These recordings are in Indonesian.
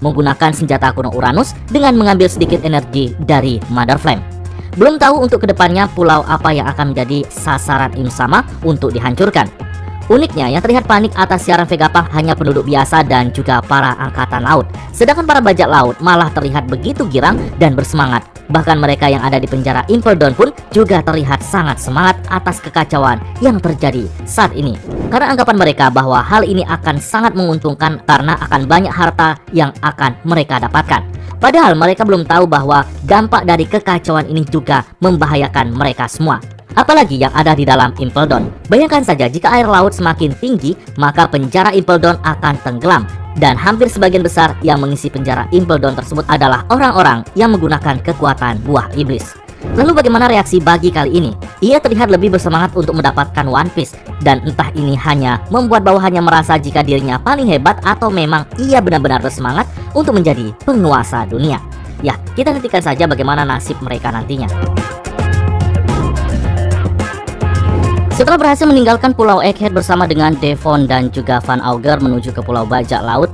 menggunakan senjata kuno Uranus dengan mengambil sedikit energi dari Mother Flame. Belum tahu untuk kedepannya pulau apa yang akan menjadi sasaran Im Sama untuk dihancurkan. Uniknya, yang terlihat panik atas siaran Vegapunk hanya penduduk biasa dan juga para angkatan laut. Sedangkan para bajak laut malah terlihat begitu girang dan bersemangat. Bahkan mereka yang ada di penjara Impel Down pun juga terlihat sangat semangat atas kekacauan yang terjadi saat ini. Karena anggapan mereka bahwa hal ini akan sangat menguntungkan karena akan banyak harta yang akan mereka dapatkan. Padahal mereka belum tahu bahwa dampak dari kekacauan ini juga membahayakan mereka semua. Apalagi yang ada di dalam Impel Down. Bayangkan saja jika air laut semakin tinggi, maka penjara Impel Down akan tenggelam. Dan hampir sebagian besar yang mengisi penjara Impel Down tersebut adalah orang-orang yang menggunakan kekuatan buah iblis. Lalu bagaimana reaksi Buggy kali ini? Ia terlihat lebih bersemangat untuk mendapatkan One Piece. Dan entah ini hanya membuat bawahannya merasa jika dirinya paling hebat atau memang ia benar-benar bersemangat untuk menjadi penguasa dunia. Ya, kita nantikan saja bagaimana nasib mereka nantinya. Setelah berhasil meninggalkan Pulau Egghead bersama dengan Devon dan juga Van Auger menuju ke Pulau Bajak Laut,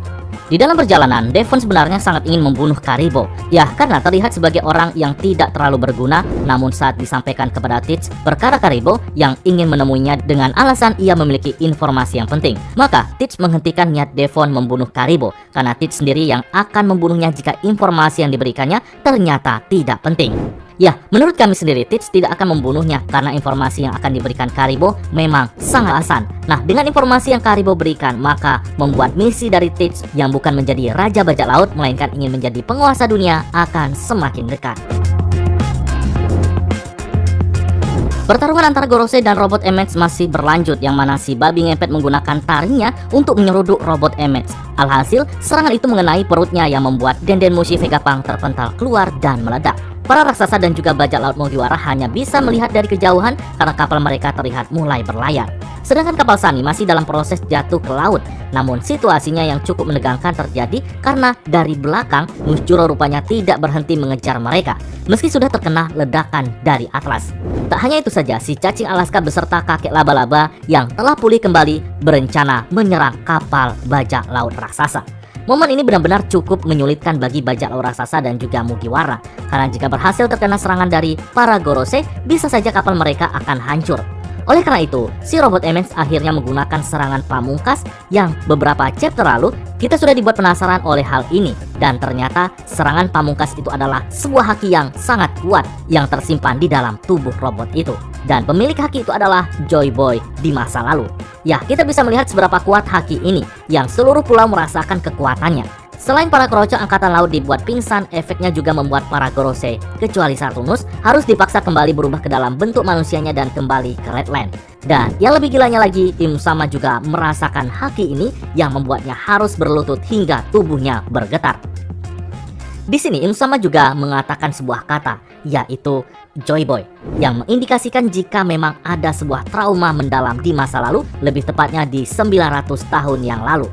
di dalam perjalanan Devon sebenarnya sangat ingin membunuh Karibo. Ya, karena terlihat sebagai orang yang tidak terlalu berguna. Namun saat disampaikan kepada Teach perkara Karibo yang ingin menemuinya dengan alasan ia memiliki informasi yang penting, maka Teach menghentikan niat Devon membunuh Karibo karena Teach sendiri yang akan membunuhnya jika informasi yang diberikannya ternyata tidak penting. Ya, menurut kami sendiri, Teach tidak akan membunuhnya karena informasi yang akan diberikan Karibo memang sangat alasan. Nah, dengan informasi yang Karibo berikan, maka membuat misi dari Teach yang bukan menjadi Raja Bajak Laut, melainkan ingin menjadi penguasa dunia akan semakin dekat. Pertarungan antara Gorosei dan robot Emmets masih berlanjut, yang mana si babi ngepet menggunakan taringnya untuk menyeruduk robot Emmets. Alhasil, serangan itu mengenai perutnya yang membuat Denden Mushi Vegapunk terpental keluar dan meledak. Para raksasa dan juga bajak laut Mugiwara hanya bisa melihat dari kejauhan karena kapal mereka terlihat mulai berlayar. Sedangkan kapal Sunny masih dalam proses jatuh ke laut. Namun situasinya yang cukup menegangkan terjadi karena dari belakang Mushjuro rupanya tidak berhenti mengejar mereka meski sudah terkena ledakan dari Atlas. Tak hanya itu saja, si cacing Alaska beserta kakek laba-laba yang telah pulih kembali berencana menyerang kapal bajak laut raksasa. Momen ini benar-benar cukup menyulitkan bagi bajak laut raksasa dan juga Mugiwara, karena jika berhasil terkena serangan dari para Gorosei, bisa saja kapal mereka akan hancur. Oleh karena itu, si robot Emmets akhirnya menggunakan serangan pamungkas yang beberapa chapter lalu kita sudah dibuat penasaran oleh hal ini. Dan ternyata serangan pamungkas itu adalah sebuah haki yang sangat kuat yang tersimpan di dalam tubuh robot itu. Dan pemilik haki itu adalah Joy Boy di masa lalu. Ya, kita bisa melihat seberapa kuat haki ini yang seluruh pulau merasakan kekuatannya. Selain para kerocok angkatan laut dibuat pingsan, efeknya juga membuat para Gorosei, kecuali Saturnus, harus dipaksa kembali berubah ke dalam bentuk manusianya dan kembali ke Redland. Dan yang lebih gilanya lagi, Im Sama juga merasakan haki ini yang membuatnya harus berlutut hingga tubuhnya bergetar. Di sini Im Sama juga mengatakan sebuah kata, yaitu Joy Boy, yang mengindikasikan jika memang ada sebuah trauma mendalam di masa lalu, lebih tepatnya di 900 tahun yang lalu.